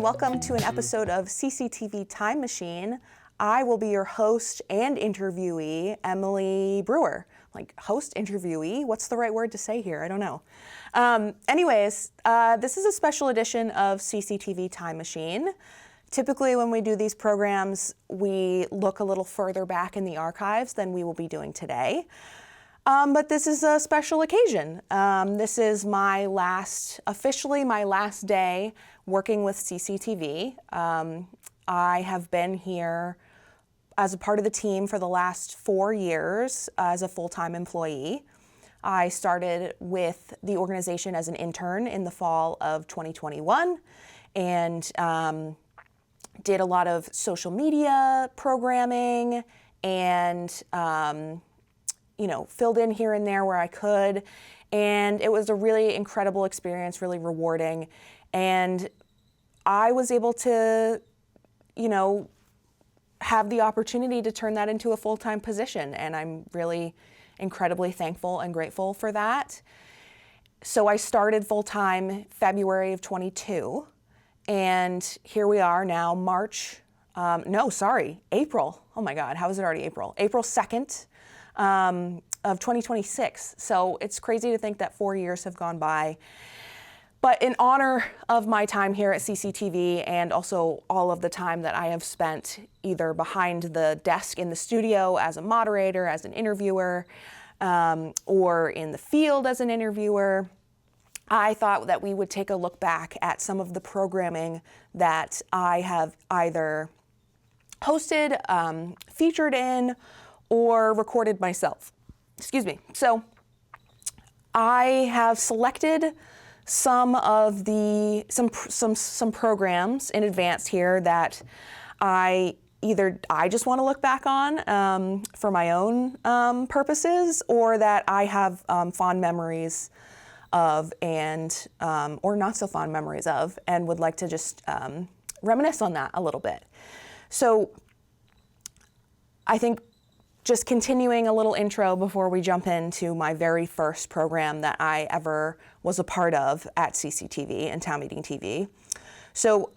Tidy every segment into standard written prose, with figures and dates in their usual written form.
welcome to an episode of CCTV Time Machine. I will be your host and interviewee, Emily Brewer. Like, host, interviewee, what's the right word to say here? I don't know. This is a special edition of CCTV Time Machine. Typically when we do these programs, we look a little further back in the archives than we will be doing today. But this is a special occasion. This is officially my last day working with CCTV. I have been here as a part of the team for the last 4 years as a full-time employee. I started with the organization as an intern in the fall of 2021 and did a lot of social media programming and filled in here and there where I could. And it was a really incredible experience, really rewarding. And I was able to, have the opportunity to turn that into a full-time position. And I'm really incredibly thankful and grateful for that. So I started full-time February of 22. And here we are now, April. Oh my God, how is it already April? April 2nd. Of 2026. So it's crazy to think that 4 years have gone by. But in honor of my time here at CCTV and also all of the time that I have spent either behind the desk in the studio as a moderator, as an interviewer, or in the field as an interviewer, I thought that we would take a look back at some of the programming that I have either hosted, featured in, or recorded myself. Excuse me. So I have selected some programs in advance here that I just want to look back on for my own purposes, or that I have fond memories of and or not so fond memories of, and would like to just reminisce on that a little bit. So I think just continuing a little intro before we jump into my very first program that I ever was a part of at CCTV and Town Meeting TV. So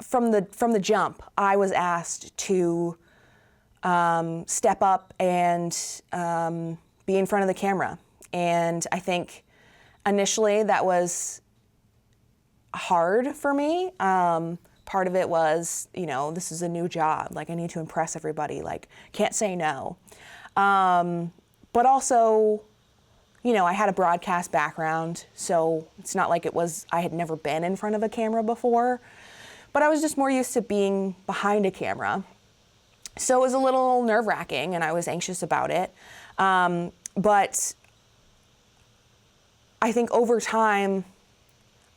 from the jump, I was asked to step up and be in front of the camera. And I think initially that was hard for me. Part of it was, this is a new job. Like, I need to impress everybody. Like, can't say no. But also, I had a broadcast background, so it's not like I had never been in front of a camera before. But I was just more used to being behind a camera. So it was a little nerve-wracking, and I was anxious about it. But I think over time,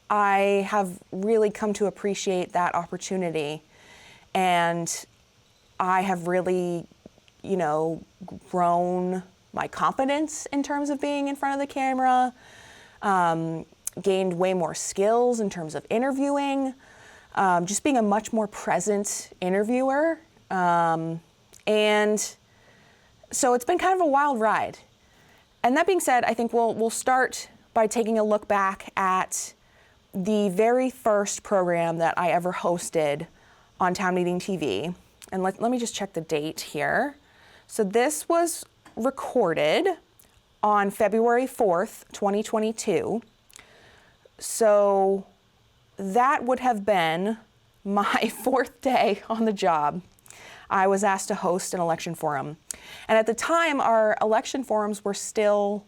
I have really come to appreciate that opportunity, and I have really, grown my confidence in terms of being in front of the camera, gained way more skills in terms of interviewing, just being a much more present interviewer. And so it's been kind of a wild ride. And that being said, I think we'll start by taking a look back at the very first program that I ever hosted on Town Meeting TV. And let me just check the date here. So this was recorded on February 4th, 2022. So that would have been my fourth day on the job. I was asked to host an election forum. And at the time, our election forums were still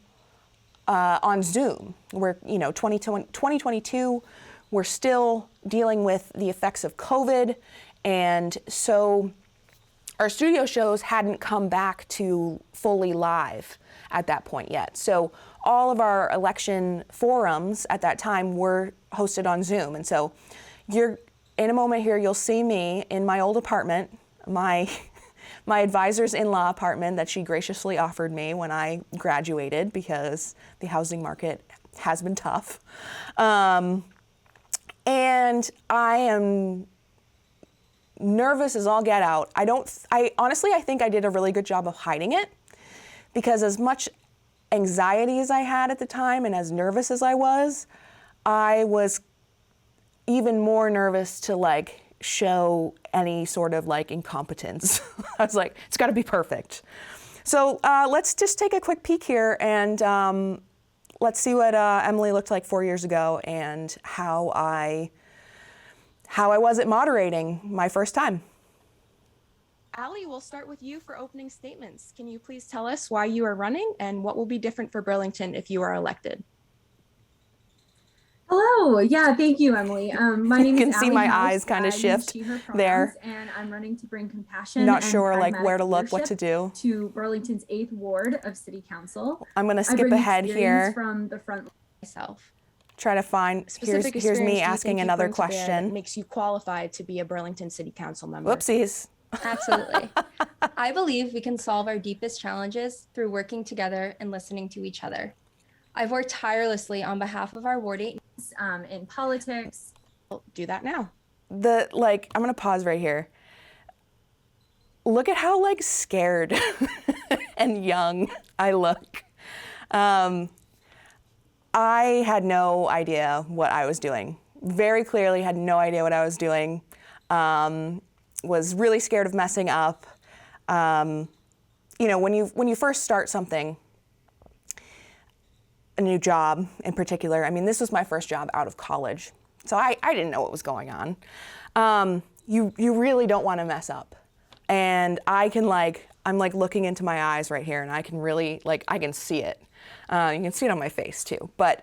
on Zoom, where 2022, we're still dealing with the effects of COVID, and so our studio shows hadn't come back to fully live at that point yet. So all of our election forums at that time were hosted on Zoom, and so in a moment here, you'll see me in my old apartment, my advisor's in-law apartment that she graciously offered me when I graduated because the housing market has been tough. And I am nervous as all get out. I think I did a really good job of hiding it, because as much anxiety as I had at the time and as nervous as I was even more nervous to like show any sort of like incompetence. I was like, it's got to be perfect. So let's just take a quick peek here and let's see what Emily looked like 4 years ago and how I was at moderating my first time. Allie, we'll start with you for opening statements. Can you please tell us why you are running and what will be different for Burlington if you are elected? Hello. Yeah, thank you, Emily. My name is You can see Allie my House. eyes kind of I use shift she, her pronouns, there. and I'm running to bring compassion Not and sure like pragmatic where to look, what to leadership do. to Burlington's 8th Ward of City Council. I'm going to I skip bring ahead experience here. from the front Myself. Try to find, here's me asking another that question. makes you qualified to be a Burlington City Council member? Whoopsies. Absolutely. I believe we can solve our deepest challenges through working together and listening to each other. I've worked tirelessly on behalf of our Ward 8 in politics. I'll do that now. I'm going to pause right here. Look at how like scared and young I look. I had no idea what I was doing. Very clearly had no idea what I was doing. Was really scared of messing up. You know, when you first start something, a new job in particular, I mean, this was my first job out of college, so I didn't know what was going on. You really don't want to mess up. And I'm looking into my eyes right here, and I can really, I can see it. You can see it on my face too. But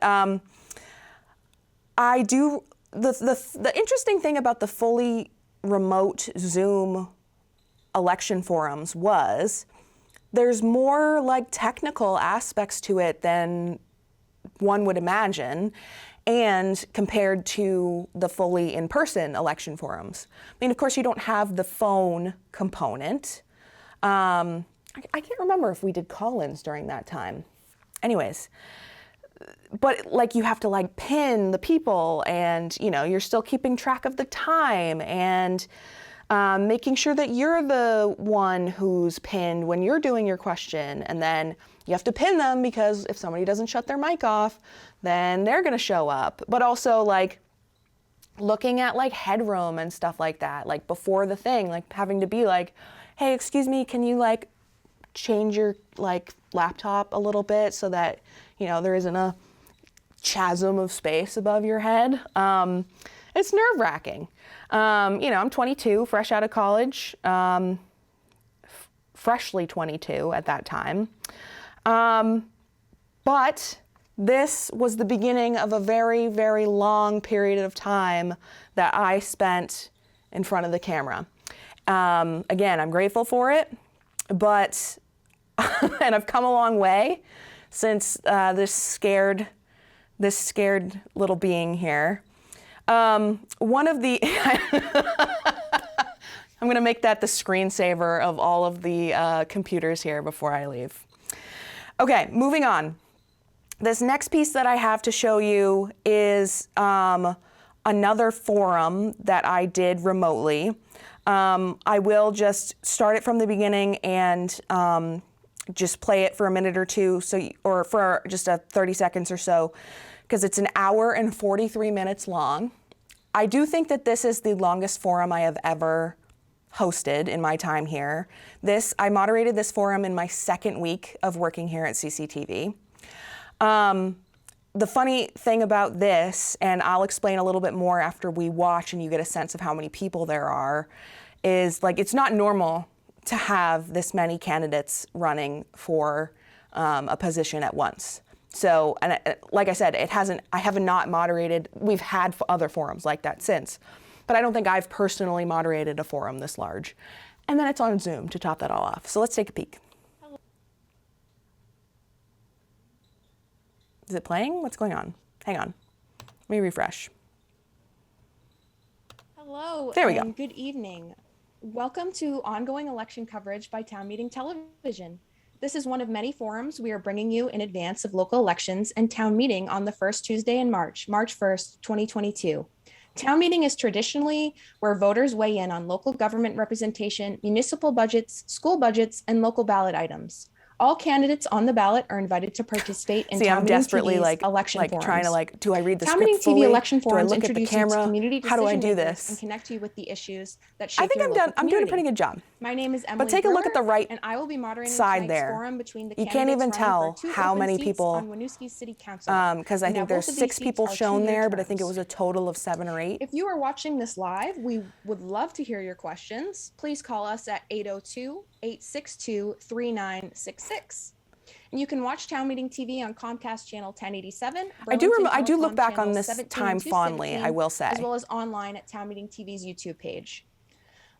I do, the interesting thing about the fully remote Zoom election forums was there's more like technical aspects to it than one would imagine, and compared to the fully in-person election forums. I mean, of course, you don't have the phone component. I can't remember if we did call-ins during that time. Anyways, but like you have to like pin the people, and you know, you're still keeping track of the time and making sure that you're the one who's pinned when you're doing your question, and then you have to pin them because if somebody doesn't shut their mic off, then they're gonna show up. But also like looking at like headroom and stuff like that, like before the thing, like having to be like, hey, excuse me, can you like change your like laptop a little bit so that, you know, there isn't a chasm of space above your head. It's nerve-wracking. You know, I'm 22, fresh out of college, freshly 22 at that time. But this was the beginning of a very, very long period of time that I spent in front of the camera. Again, I'm grateful for it, but, and I've come a long way since this scared little being here. One of the, I'm gonna make that the screensaver of all of the computers here before I leave. Okay, moving on. This next piece that I have to show you is another forum that I did remotely. I will just start it from the beginning and just play it for a minute or two, or for just 30 seconds or so, because it's an hour and 43 minutes long. I do think that this is the longest forum I have ever hosted in my time here. I moderated this forum in my second week of working here at CCTV. The funny thing about this, and I'll explain a little bit more after we watch and you get a sense of how many people there are, is like it's not normal to have this many candidates running for a position at once. So, and like I said, I have not moderated, we've had other forums like that since, but I don't think I've personally moderated a forum this large. And then it's on Zoom to top that all off. So let's take a peek. Is it playing? What's going on? Hang on. Let me refresh. Hello. There we go. Good evening. Welcome to ongoing election coverage by Town Meeting Television. This is one of many forums we are bringing you in advance of local elections and town meeting on the first Tuesday in March 1st, 2022. Town meeting is traditionally where voters weigh in on local government representation, municipal budgets, school budgets, and local ballot items. All candidates on the ballot are invited to participate in See, Town I'm Meeting desperately TV's election like forums. trying to do I read the Town script Meeting TV fully? election Do I forums look at the introduce you to camera? community How do I decision do makers this? and connect you with the issues that I shape think your I'm local done. I'm doing a pretty community. good job. My name is Emily take a look Brewer, at the right and I will be moderating side tonight's there. forum between the You candidates can't even running tell for 2 how open many seats people, on Winooski City Council. because I And now think there's both of these 6 seats people are shown 2-year there, but I think it terms. was a total of 7 or 8. If you are watching this live, we would love to hear your questions. Please call us at 802-862-3966. And you can watch Town Meeting TV on Comcast Channel 1087. I do Burlington look Telecom back on Channel this 17 time to fondly, 17, I will say. as well as online at Town Meeting TV's YouTube page.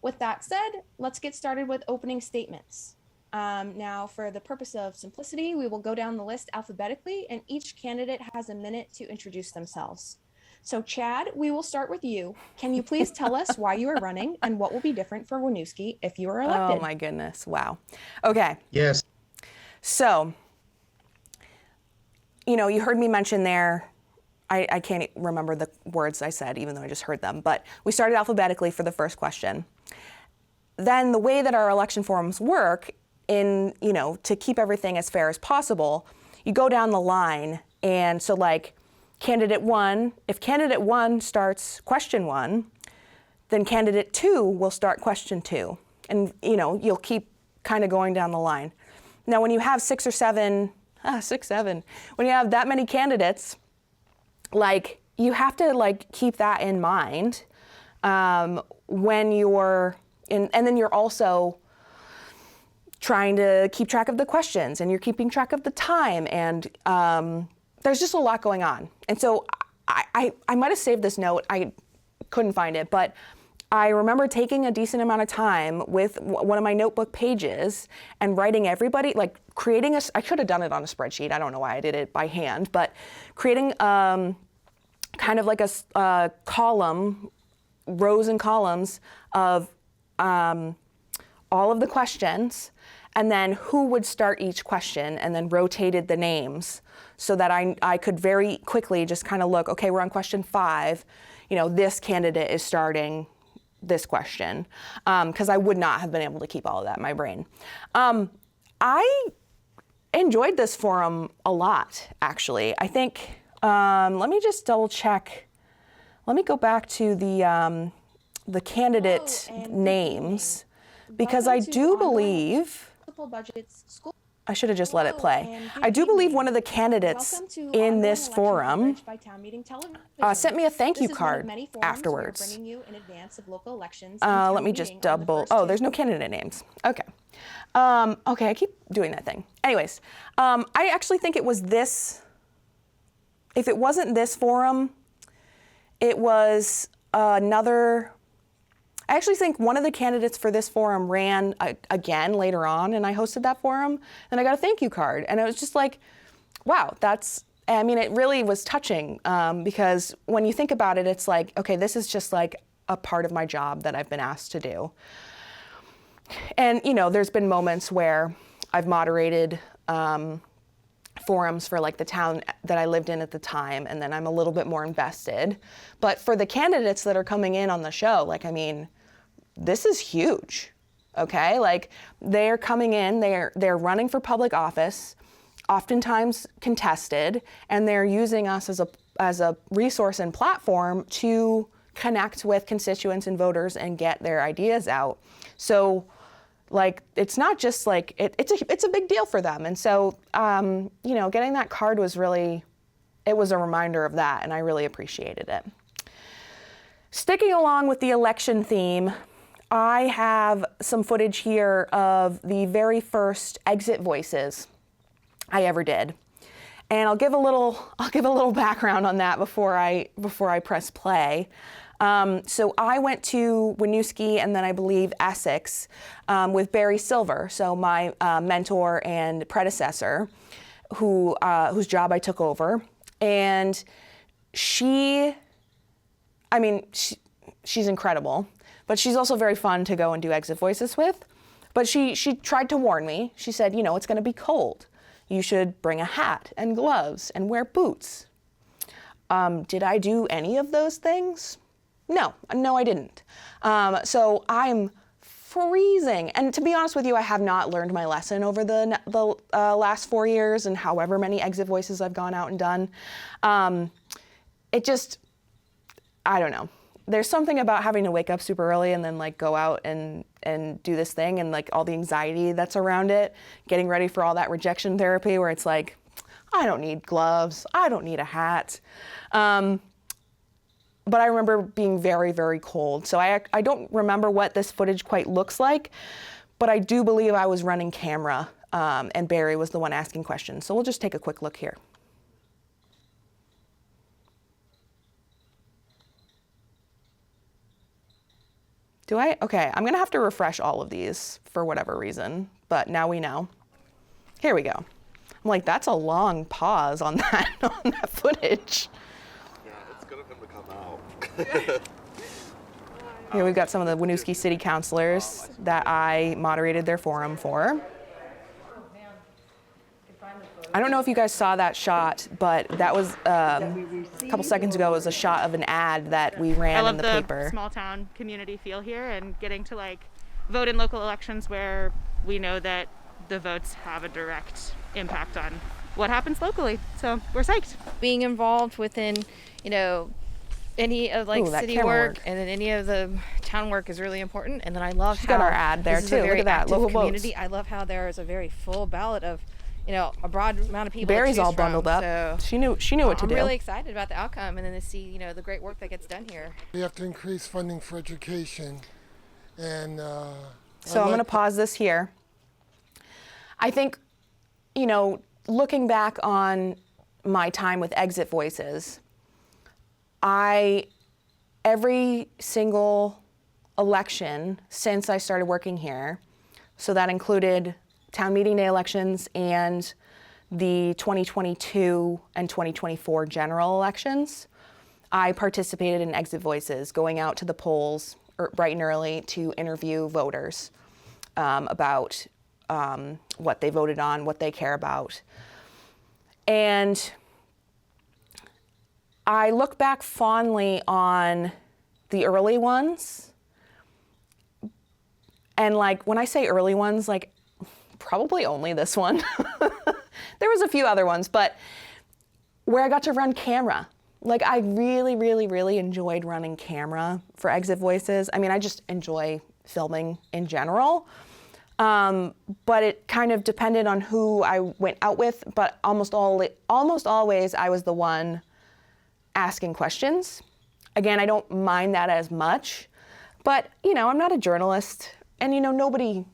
With that said, let's get started with opening statements. Now, for the purpose of simplicity, we will go down the list alphabetically, and each candidate has a minute to introduce themselves. So, Chad, we will start with you. Can you please tell us why you are running and what will be different for Winooski if you are elected? Oh my goodness, wow. Okay, Yes. so, you heard me mention there, I can't remember the words I said, even though I just heard them, but we started alphabetically for the first question. Then the way that our election forums work to keep everything as fair as possible, you go down the line, and so candidate 1, if candidate 1 starts question 1, then candidate 2 will start question 2. And, you'll keep kind of going down the line. Now, when you have 6 or 7, when you have that many candidates, you have to keep that in mind when you're in, and then you're also trying to keep track of the questions, and you're keeping track of the time, and there's just a lot going on. And so I might have saved this note, I couldn't find it, but I remember taking a decent amount of time with one of my notebook pages and writing everybody, creating I should have done it on a spreadsheet, I don't know why I did it by hand, but creating kind of like a column, rows and columns of all of the questions, and then who would start each question, and then rotated the names so that I could very quickly just kind of look, okay, we're on question 5, this candidate is starting this question, because I would not have been able to keep all of that in my brain. I enjoyed this forum a lot, actually. I think, let me just double check. Let me go back to the candidate names, because I do believe, I should have just let it play. I do believe one of the candidates in this forum sent me a thank you card afterwards. Let me just double, there's no candidate names. Okay. Okay, I keep doing that thing. Anyways, I actually think it was this, if it wasn't this forum, it was another, I actually think one of the candidates for this forum ran again later on, and I hosted that forum, and I got a thank you card. And it was just wow, it really was touching, because when you think about it, it's okay, this is just a part of my job that I've been asked to do. And, there's been moments where I've moderated forums for the town that I lived in at the time, and then I'm a little bit more invested. But for the candidates that are coming in on the show, this is huge, okay? They're coming in, they're running for public office, oftentimes contested, and they're using us as a resource and platform to connect with constituents and voters and get their ideas out. So it's not just it's a big deal for them. And so, getting that card was it was a reminder of that, and I really appreciated it. Sticking along with the election theme, I have some footage here of the very first exit voices I ever did. And I'll give a little background on that before I press play. So I went to Winooski and then I believe Essex with Barry Silver, so my mentor and predecessor, whose job I took over. And she's incredible, but she's also very fun to go and do exit voices with. But she tried to warn me. She said, it's going to be cold. You should bring a hat and gloves and wear boots. Did I do any of those things? No, I didn't. So I'm freezing. And to be honest with you, I have not learned my lesson over the last 4 years and however many exit voices I've gone out and done. It just, I don't know. There's something about having to wake up super early and then like go out and do this thing and like all the anxiety that's around it, getting ready for all that rejection therapy where it's like, I don't need gloves, I don't need a hat. But I remember being very, very cold. So I don't remember what this footage quite looks like, but I do believe I was running camera and Barry was the one asking questions. So we'll just take a quick look here. Do I? Okay, I'm gonna have to refresh all of these for whatever reason, but now we know. Here we go. I'm like, that's a long pause on that footage. Yeah, it's good of him to come out. Here we've got some of the Winooski City Councilors that I moderated their forum for. I don't know if you guys saw that shot, but that was a couple seconds ago. It was a shot of an ad that we ran in the paper. I love the small town community feel here and getting to like vote in local elections where we know that the votes have a direct impact on what happens locally. So we're psyched. Being involved within, any of like city work and then any of the town work is really important. And then I love She's how got our ad there this is too. a very Look at that, active local community. votes. I love how there is a very full ballot of, a broad amount of people. Barry's to choose all bundled from. up. So She knew what to I'm do. really excited about the outcome and then to see, the great work that gets done here. We have to increase funding for education, and So I'm going to pause this here. I think, looking back on my time with Exit Voices, every single election since I started working here, so that included town meeting day elections and the 2022 and 2024 general elections, I participated in Exit Voices, going out to the polls bright and early to interview voters about what they voted on, what they care about. And I look back fondly on the early ones. And like, when I say early ones, like probably only this one. There was a few other ones, but where I got to run camera. Like I really, really, really enjoyed running camera for Exit Voices. I mean, I just enjoy filming in general. But it kind of depended on who I went out with, but almost always I was the one asking questions. Again, I don't mind that as much, but I'm not a journalist, and nobody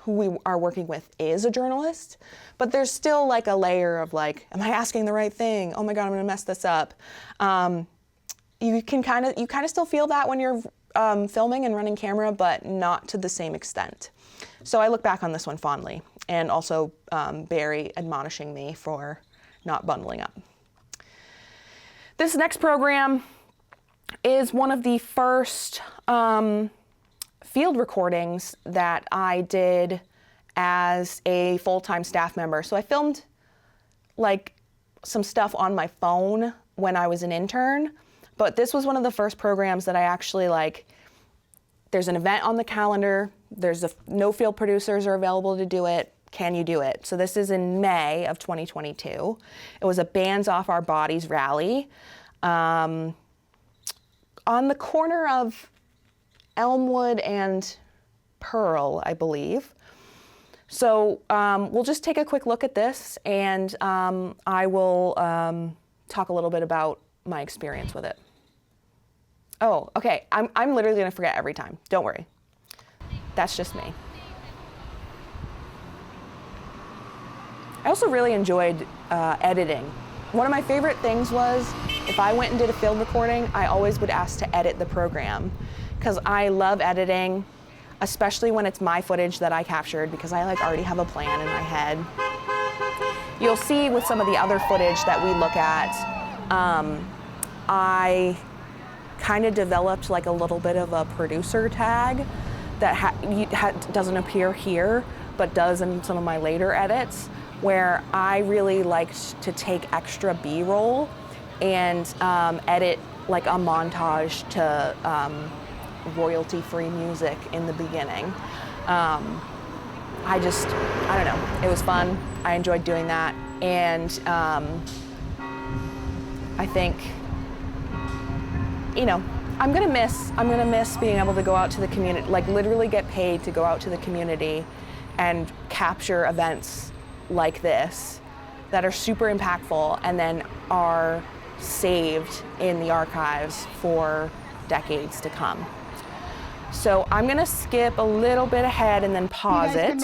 who we are working with is a journalist, but there's still like a layer of like, am I asking the right thing? Oh my God, I'm gonna mess this up. You kind of still feel that when you're filming and running camera, but not to the same extent. So I look back on this one fondly, and also Barry admonishing me for not bundling up. This next program is one of the first field recordings that I did as a full-time staff member. So I filmed like some stuff on my phone when I was an intern, but this was one of the first programs that I actually there's an event on the calendar, no field producers are available to do it, can you do it? So this is in May of 2022. It was a Bands Off Our Bodies rally on the corner of Elmwood and Pearl, I believe. So we'll just take a quick look at this, and I will talk a little bit about my experience with it. Oh, okay, I'm literally gonna forget every time, don't worry. That's just me. I also really enjoyed editing. One of my favorite things was, if I went and did a field recording, I always would ask to edit the program, because I love editing, especially when it's my footage that I captured, because I already have a plan in my head. You'll see with some of the other footage that we look at, I kind of developed a little bit of a producer tag that doesn't appear here, but does in some of my later edits, where I really liked to take extra B-roll and edit a montage to royalty-free music in the beginning. I don't know, it was fun. I enjoyed doing that. And I think, you know, I'm gonna miss being able to go out to the community, like literally get paid to go out to the community and capture events like this that are super impactful and then are saved in the archives for decades to come. So I'm gonna skip a little bit ahead and then pause it.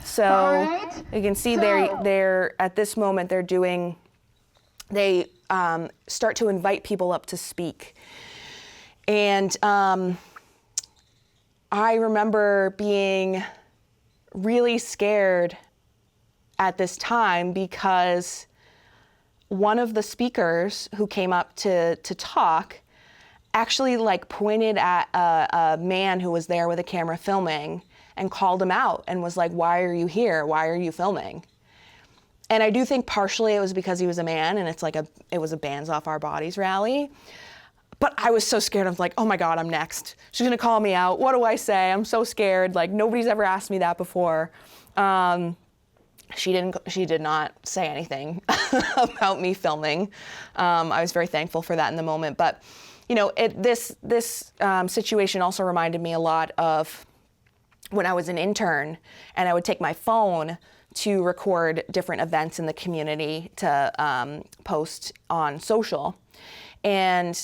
So you can see they're at this moment they start to invite people up to speak. And I remember being really scared at this time because one of the speakers who came up to talk actually like pointed at a man who was there with a camera filming and called him out and was like, "Why are you here? Why are you filming?" And I do think partially it was because he was a man and it was a Bands Off Our Bodies rally. But I was so scared. I was like, oh my God, I'm next. She's gonna call me out. What do I say? I'm so scared. Like nobody's ever asked me that before. She did not say anything about me filming. I was very thankful for that in the moment. But you know, this situation also reminded me a lot of when I was an intern and I would take my phone to record different events in the community to post on social. And,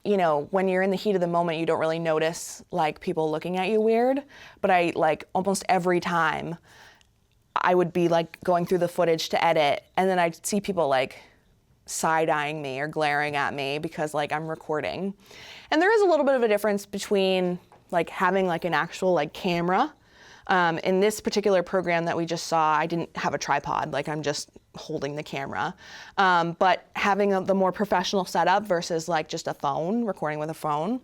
you know, when you're in the heat of the moment, you don't really notice like people looking at you weird. But I like almost every time I would be like going through the footage to edit and then I'd see people like side-eyeing me or glaring at me because like I'm recording. And there is a little bit of a difference between like having like an actual like camera. In this particular program that we just saw, I didn't have a tripod, like I'm just holding the camera. But having the more professional setup versus like just a phone, recording with a phone.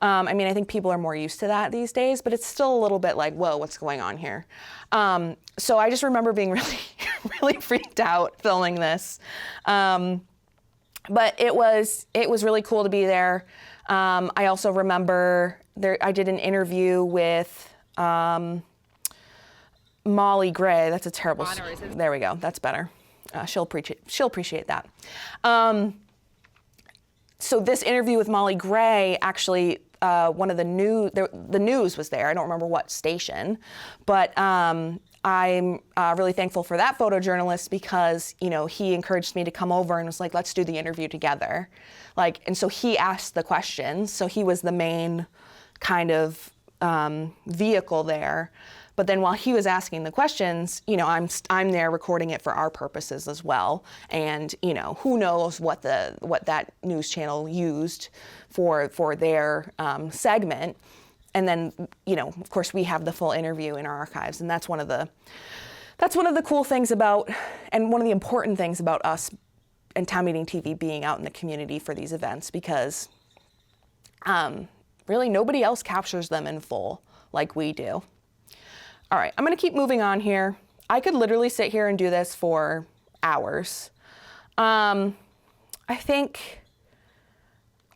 I mean, I think people are more used to that these days, but it's still a little bit like, whoa, what's going on here? So I just remember being really, really freaked out filming this. But it was really cool to be there. I also remember I did an interview with Molly Gray. That's a terrible. There we go. That's better. She'll appreciate that. So this interview with Molly Gray, actually, one of the news was there. I don't remember what station, but I'm really thankful for that photojournalist because you know he encouraged me to come over and was like, let's do the interview together, like, and so he asked the questions. So he was the main kind of vehicle there. But then while he was asking the questions, you know, I'm there recording it for our purposes as well. And you know, who knows what that news channel used for their segment. And then, you know, of course, we have the full interview in our archives, and that's one of the cool things about, and one of the important things about us and Town Meeting TV being out in the community for these events, because really nobody else captures them in full like we do. All right, I'm gonna keep moving on here. I could literally sit here and do this for hours. I think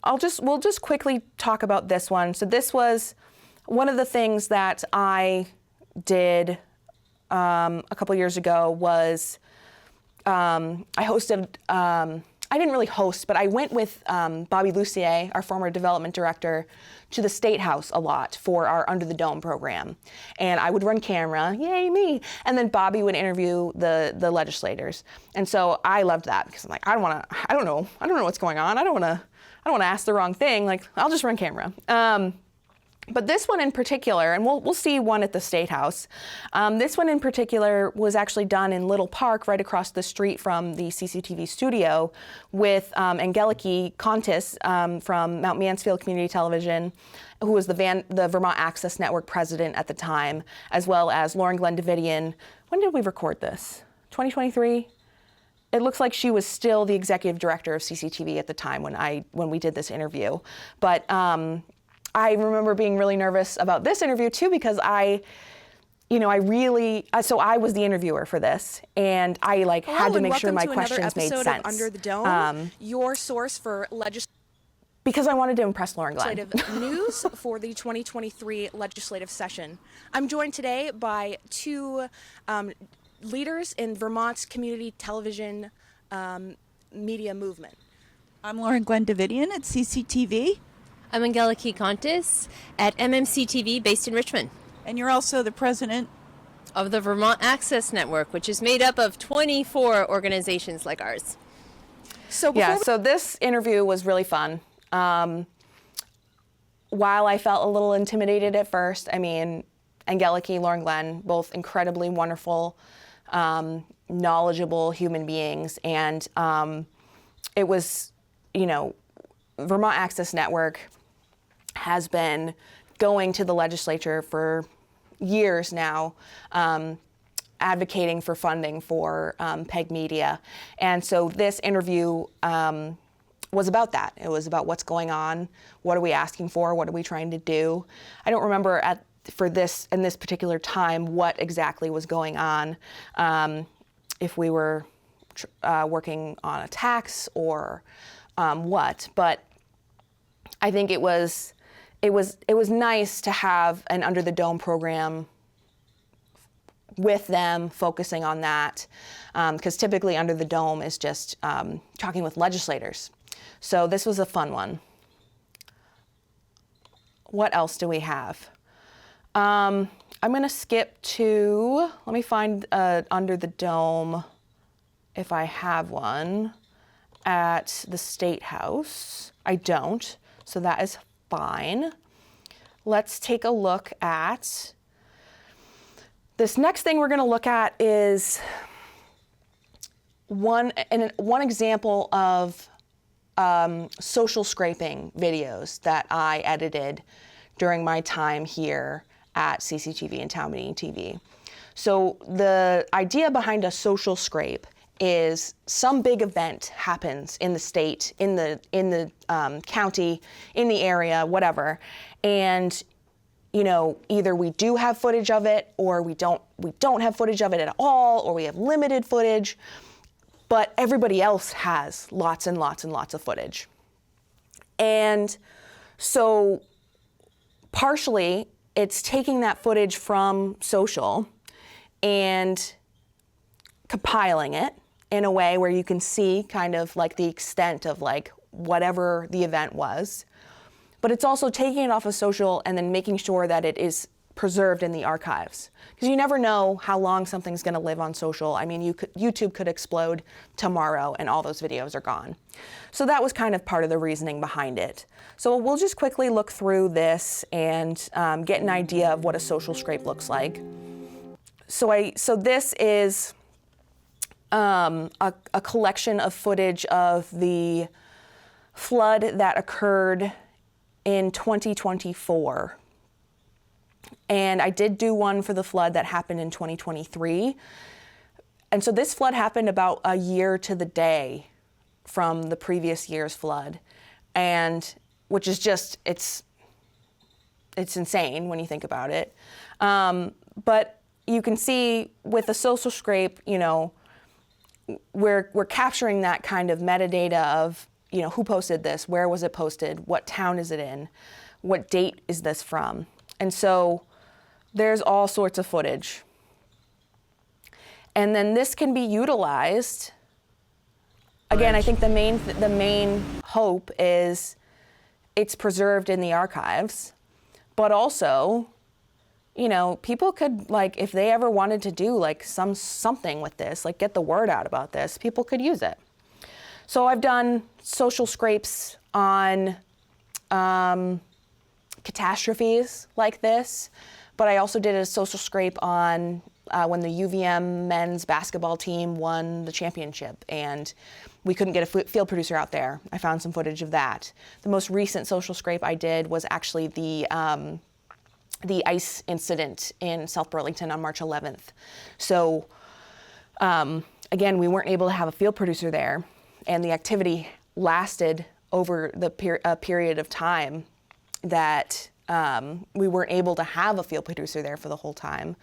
we'll just quickly talk about this one. So this was one of the things that I did a couple years ago was I hosted, I didn't really host, but I went with Bobby Lucier, our former development director, to the State House a lot for our Under the Dome program. And I would run camera, yay me, and then Bobby would interview the legislators. And so I loved that because I'm like, I don't know what's going on. I don't wanna ask the wrong thing. Like, I'll just run camera. But this one in particular, and we'll see one at the State House. This one in particular was actually done in Little Park, right across the street from the CCTV studio, with Angeliki Kontis from Mount Mansfield Community Television, who was the Vermont Access Network president at the time, as well as Lauren Glendavidian. When did we record this? 2023? It looks like she was still the executive director of CCTV at the time when we did this interview. But I remember being really nervous about this interview too, because so I was the interviewer for this, and I had to make sure my questions made sense. Under the Dome, your source for Because I wanted to impress Lauren Glenn. Legislative news for the 2023 legislative session. I'm joined today by two leaders in Vermont's community television media movement. I'm Lauren Glenn Davidian at CCTV. I'm Angeliki Kontis at MMC TV based in Richmond. And you're also the president of the Vermont Access Network, which is made up of 24 organizations like ours. So this interview was really fun. While I felt a little intimidated at first, I mean, Angeliki, Lauren Glenn, both incredibly wonderful, knowledgeable human beings. And it was, Vermont Access Network has been going to the legislature for years now, advocating for funding for PEG Media. And so this interview was about that. It was about what's going on, what are we asking for, what are we trying to do. I don't remember in this particular time what exactly was going on, if we were working on a tax or what, but I think it was nice to have an Under the Dome program with them, focusing on that, because typically Under the Dome is just talking with legislators. So this was a fun one. What else do we have? I'm going to skip to, let me find Under the Dome, if I have one, at the State House. I don't, so that is fine. Let's take a look at this next thing we're going to look at is one example of social scraping videos that I edited during my time here at CCTV and Town Meeting TV. So the idea behind a social scrape is some big event happens in the state, in the county, in the area, whatever, and either we do have footage of it, or we don't have footage of it at all, or we have limited footage, but everybody else has lots and lots and lots of footage. And so partially it's taking that footage from social and compiling it in a way where you can see kind of like the extent of like whatever the event was. But it's also taking it off of social and then making sure that it is preserved in the archives. Because you never know how long something's going to live on social. I mean, YouTube could explode tomorrow and all those videos are gone. So that was kind of part of the reasoning behind it. So we'll just quickly look through this and get an idea of what a social scrape looks like. So this is a collection of footage of the flood that occurred in 2024. And I did do one for the flood that happened in 2023. And so this flood happened about a year to the day from the previous year's flood. And which is just, it's insane when you think about it. But you can see with the social scrape, we're capturing that kind of metadata of, who posted this, where was it posted, what town is it in, what date is this from. And so there's all sorts of footage. And then this can be utilized. Again, I think the main hope is it's preserved in the archives, but also, people could, like, if they ever wanted to do like something with this, like get the word out about this, people could use it. So I've done social scrapes on catastrophes like this, but I also did a social scrape on when the UVM men's basketball team won the championship and we couldn't get a field producer out there. I found some footage of that. The most recent social scrape I did was actually the ice incident in South Burlington on March 11th. So again, we weren't able to have a field producer there, and the activity lasted over the period of time that we weren't able to have a field producer there for the whole time.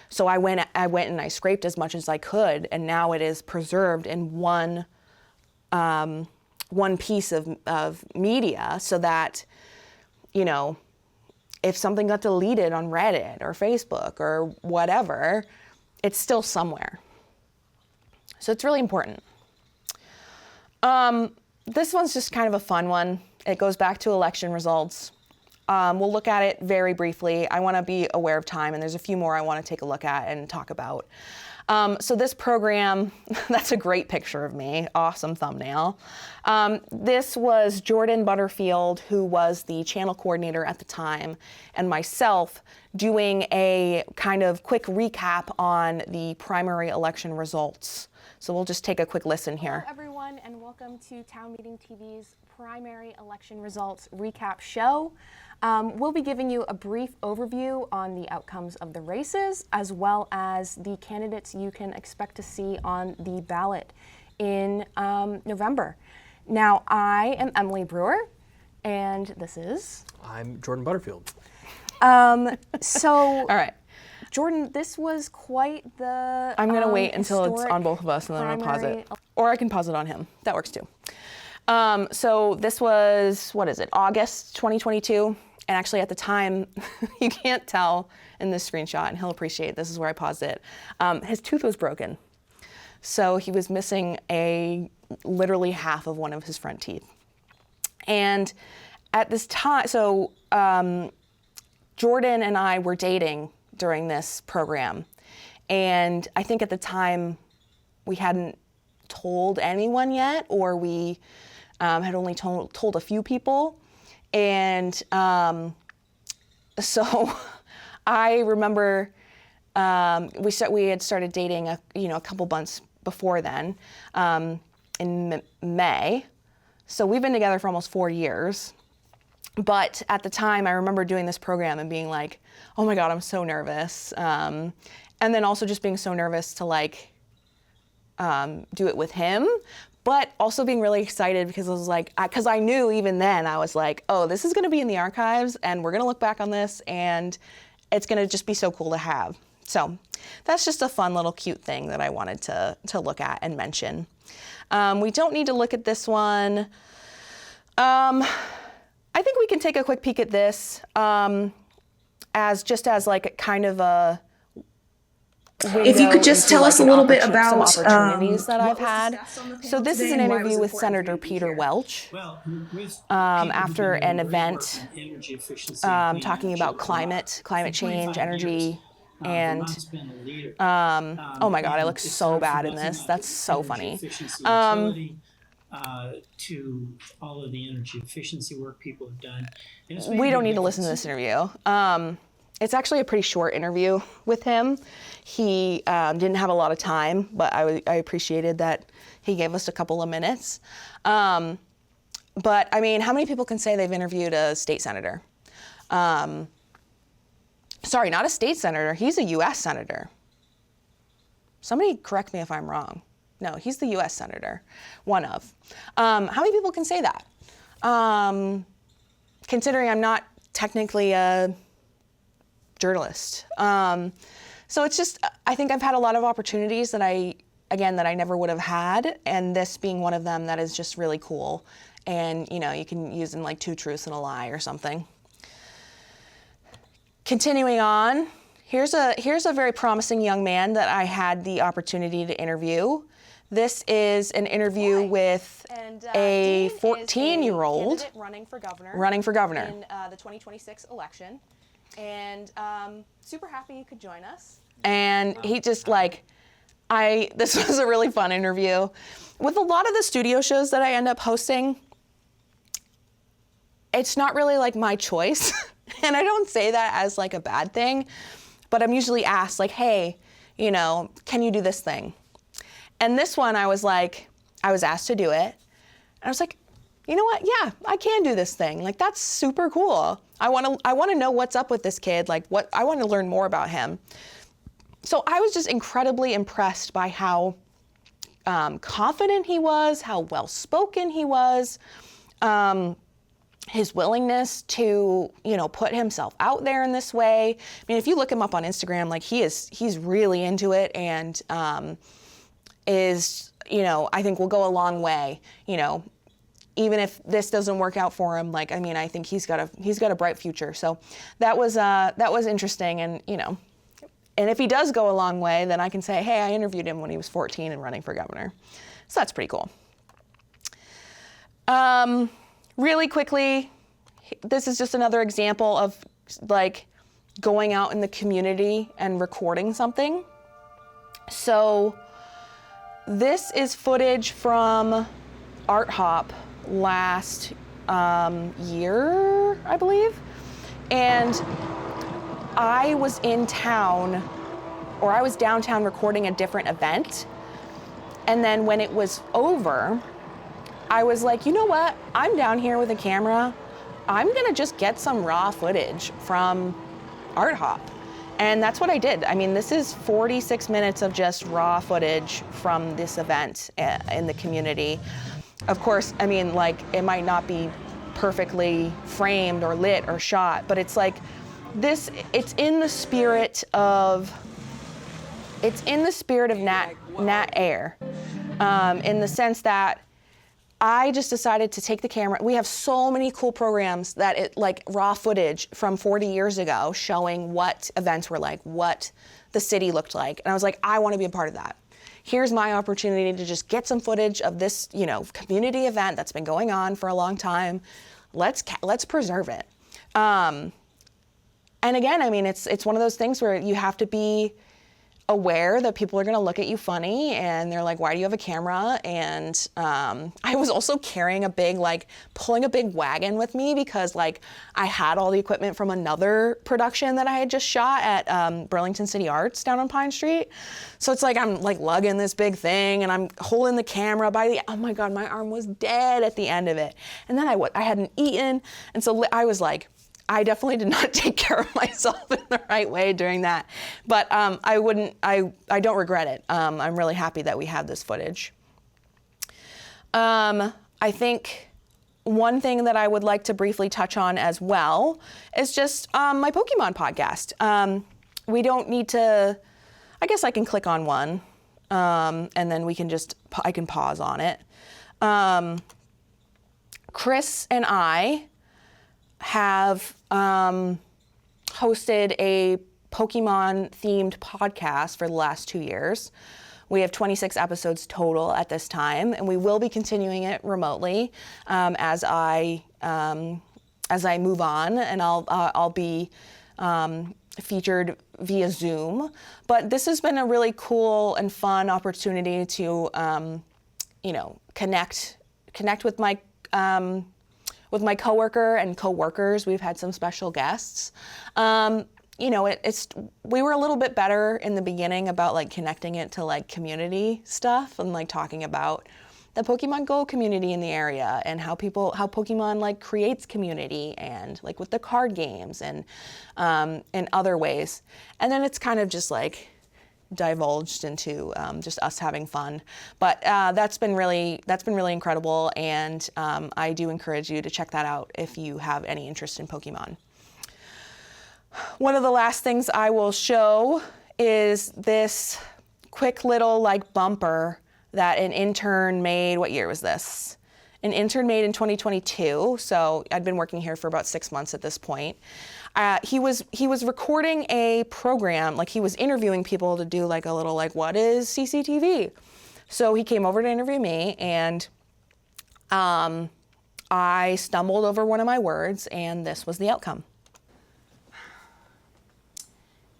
So I went and I scraped as much as I could, and now it is preserved in one one piece of media so that, you know, if something got deleted on Reddit or Facebook or whatever, it's still somewhere. So it's really important. This one's just kind of a fun one. It goes back to election results. We'll look at it very briefly. I want to be aware of time, and there's a few more I want to take a look at and talk about. So this program, that's a great picture of me, awesome thumbnail. This was Jordan Butterfield, who was the channel coordinator at the time, and myself doing a kind of quick recap on the primary election results. So we'll just take a quick listen here. Hello everyone, and welcome to Town Meeting TV's primary election results recap show. We'll be giving you a brief overview on the outcomes of the races, as well as the candidates you can expect to see on the ballot in November. Now, I am Emily Brewer, and this is... I'm Jordan Butterfield. All right. Jordan, this was quite the I'm going to wait until it's on both of us, and then I'm going to pause it. Or I can pause it on him. That works too. So this was, August 2022. And actually at the time, you can't tell in this screenshot, and he'll appreciate this is where I paused it. His tooth was broken. So he was missing literally half of one of his front teeth. And at this time, Jordan and I were dating during this program. And I think at the time we hadn't told anyone yet, or we had only told a few people. And so I remember we had started dating a couple months before then, in May. So we've been together for almost 4 years. But at the time, I remember doing this program and being like, oh my God, I'm so nervous. And then also just being so nervous to do it with him, but also being really excited because I was like, because I knew even then, I was like, oh, this is gonna be in the archives and we're gonna look back on this and it's gonna just be so cool to have. So that's just a fun little cute thing that I wanted to look at and mention. We don't need to look at this one. I think we can take a quick peek at this as kind of a if you could just tell us a little bit about some opportunities that I've had. So this is an interview with Senator Peter Welch after an event talking about climate change, energy, and oh my God, I look so bad in this. That's so funny. To all of the energy efficiency work people have done. We don't need to listen to this interview. It's actually a pretty short interview with him. He didn't have a lot of time, but I appreciated that he gave us a couple of minutes. But I mean, how many people can say they've interviewed a state senator? Sorry, not a state senator. He's a U.S. senator. Somebody correct me if I'm wrong. No, he's the U.S. senator, one of. How many people can say that? Considering I'm not technically a journalist. So it's just, I think I've had a lot of opportunities that I never would have had, and this being one of them that is just really cool. And, you can use in like 2 truths and a lie or something. Continuing on, here's a very promising young man that I had the opportunity to interview. This is an interview with a 14-year-old running for governor in the 2026 election, and super happy you could join us. And he just this was a really fun interview. With a lot of the studio shows that I end up hosting, it's not really like my choice. And I don't say that as like a bad thing, but I'm usually asked like, hey, can you do this thing? And this one, I was asked to do it. And I was like, you know what? Yeah, I can do this thing. Like, that's super cool. I want to know what's up with this kid. I want to learn more about him. So I was just incredibly impressed by how confident he was, how well-spoken he was, his willingness to, put himself out there in this way. I mean, if you look him up on Instagram, he's really into it and is, I think will go a long way, even if this doesn't work out for him, like, I mean, I think he's got a bright future. So that was interesting, and and if he does go a long way, then I can say, hey, I interviewed him when he was 14 and running for governor. So that's pretty cool. Really quickly, this is just another example of like going out in the community and recording something. So this is footage from Art Hop last year, I believe. And I was in town, or I was downtown recording a different event. And then when it was over, I was like, you know what? I'm down here with a camera. I'm gonna just get some raw footage from Art Hop. And that's what I did. I mean, this is 46 minutes of just raw footage from this event in the community. Of course, I mean, like, it might not be perfectly framed or lit or shot, but it's like this, it's in the spirit of Nat Air, in the sense that I just decided to take the camera. We have so many cool programs that it, like raw footage from 40 years ago showing what events were like, what the city looked like. And I was like, I want to be a part of that. Here's my opportunity to just get some footage of this, community event that's been going on for a long time. Let's preserve it. And again, I mean, it's one of those things where you have to be aware that people are going to look at you funny, and they're like, why do you have a camera? And I was also pulling a big wagon with me, because I had all the equipment from another production that I had just shot at Burlington City Arts down on Pine Street. So it's like I'm lugging this big thing, and I'm holding the camera oh my God, my arm was dead at the end of it. And then I hadn't eaten, and so I was like, I definitely did not take care of myself in the right way during that. But I don't regret it. I'm really happy that we have this footage. I think one thing that I would like to briefly touch on as well is just my Pokemon podcast. We don't need to, I guess I can click on one, and then I can pause on it. Chris and I have hosted a Pokemon-themed podcast for the last 2 years. We have 26 episodes total at this time, and we will be continuing it remotely as I move on, and I'll be featured via Zoom. But this has been a really cool and fun opportunity to, connect with my coworker and coworkers. We've had some special guests. We were a little bit better in the beginning about connecting it to community stuff and talking about the Pokemon Go community in the area and how Pokemon creates community and with the card games and in other ways. And then it's kind of just divulged into just us having fun. But that's been really incredible, and I do encourage you to check that out if you have any interest in Pokemon. One of the last things I will show is this quick little bumper that an intern made. What year was this? An intern made in 2022, so I'd been working here for about 6 months at this point. He was recording a program, he was interviewing people to do a little what is CCTV? So he came over to interview me, and I stumbled over one of my words, and this was the outcome.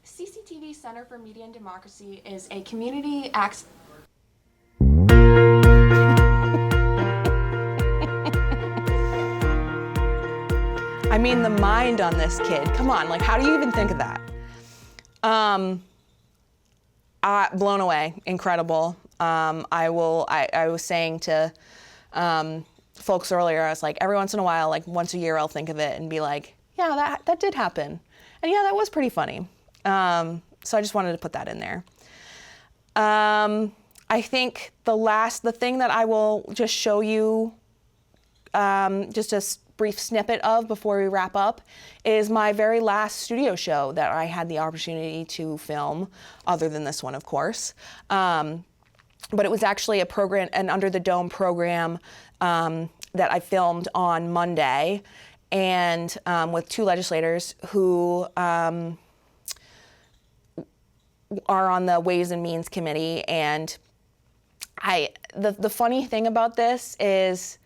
CCTV Center for Media and Democracy is a community access. I mean, the mind on this kid. Come on, how do you even think of that? Blown away, incredible. I was saying to folks earlier, I was like, every once in a while, once a year, I'll think of it and be like, yeah, that did happen. And yeah, that was pretty funny. So I just wanted to put that in there. I think the thing that I will just show you, just a brief snippet of before we wrap up, is my very last studio show that I had the opportunity to film, other than this one, of course. But it was actually a program, an Under the Dome program, that I filmed on Monday, and with two legislators who are on the Ways and Means Committee. And the funny thing about this is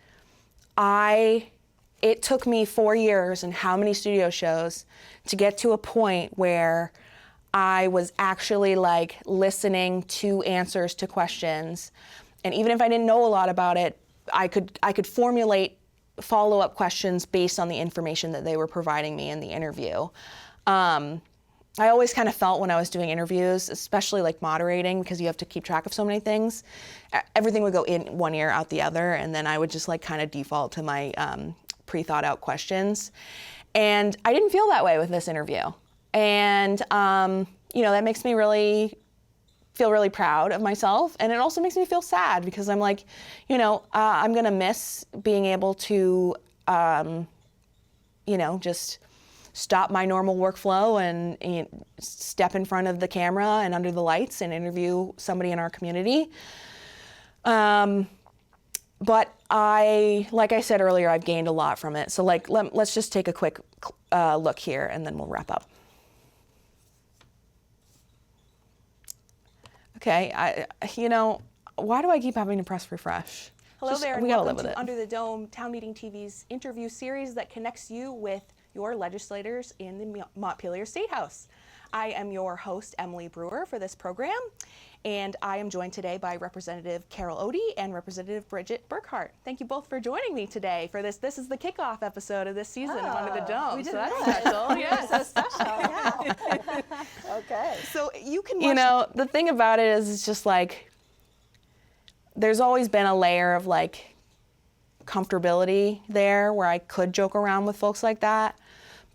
it took me 4 years and how many studio shows to get to a point where I was actually like listening to answers to questions. And even if I didn't know a lot about it, I could formulate follow-up questions based on the information that they were providing me in the interview. I always kind of felt when I was doing interviews, especially like moderating, because you have to keep track of so many things, everything would go in one ear, out the other, and then I would just like kind of default to my pre-thought out questions. And I didn't feel that way with this interview. And, that makes me feel really proud of myself. And it also makes me feel sad because I'm like, I'm gonna miss being able to, just stop my normal workflow and step in front of the camera and under the lights and interview somebody in our community. But like I said earlier, I've gained a lot from it. So let's just take a quick look here and then we'll wrap up. Okay, why do I keep having to press refresh? Hello there, and we gotta live welcome with to it. Under the Dome, Town Meeting TV's interview series that connects you with your legislators in the Montpelier State House. I am your host, Emily Brewer, for this program, and I am joined today by Representative Carol Odie and Representative Bridget Burkhart. Thank you both for joining me today for this. This is the kickoff episode of this season of Under the Dome. We did that's that. special. Yes, So special. Yeah. Okay. So you can watch The thing about it is it's just like, there's always been a layer of like comfortability there where I could joke around with folks like that.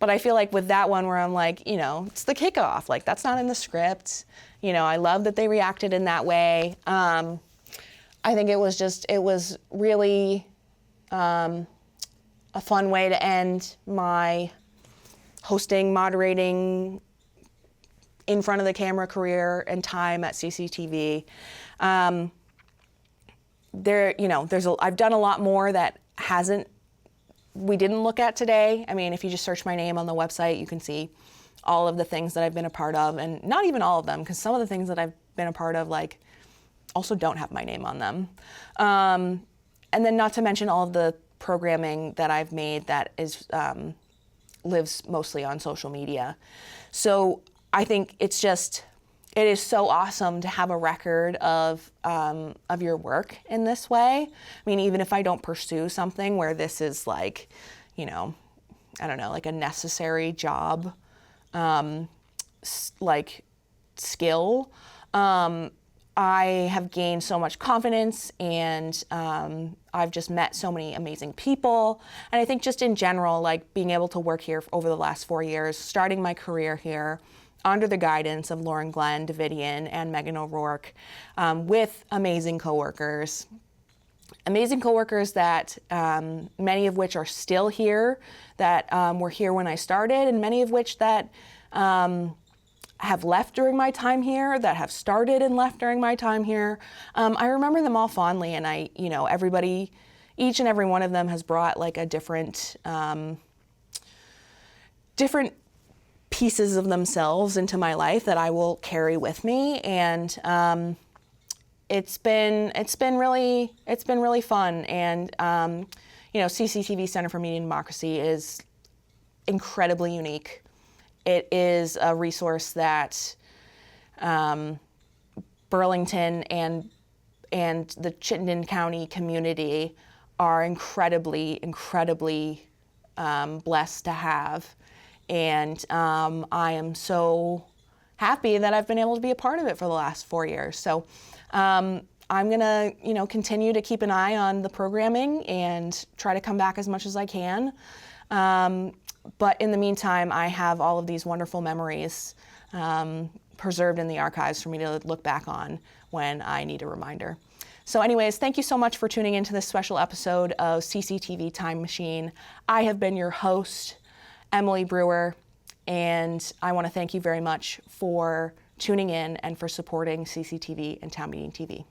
But I feel like with that one where I'm like, it's the kickoff, like that's not in the script. I love that they reacted in that way. I think it was really a fun way to end my hosting, moderating, in front of the camera career and time at CCTV. I've done a lot more that we didn't look at today. I mean, if you just search my name on the website, you can see all of the things that I've been a part of, and not even all of them, because some of the things that I've been a part of, like, also don't have my name on them. And then not to mention all of the programming that I've made that lives mostly on social media. So I think it is so awesome to have a record of your work in this way. I mean, even if I don't pursue something where this is like, I don't know, like a necessary job, like skill, I have gained so much confidence, and I've just met so many amazing people. And I think just in general, like being able to work here over the last 4 years, starting my career here, under the guidance of Lauren Glenn Davidian and Megan O'Rourke, with amazing coworkers that many of which are still here, that were here when I started, and many of which that have left during my time here, that have started and left during my time here. I remember them all fondly, and everybody, each and every one of them has brought like a different pieces of themselves into my life that I will carry with me, and it's been really fun. And CCTV Center for Media and Democracy is incredibly unique. It is a resource that Burlington and the Chittenden County community are incredibly blessed to have. And I am so happy that I've been able to be a part of it for the last 4 years. So I'm gonna, continue to keep an eye on the programming and try to come back as much as I can. But in the meantime, I have all of these wonderful memories preserved in the archives for me to look back on when I need a reminder. So anyways, thank you so much for tuning into this special episode of CCTV Time Machine. I have been your host, Emily Brewer, and I want to thank you very much for tuning in and for supporting CCTV and Town Meeting TV.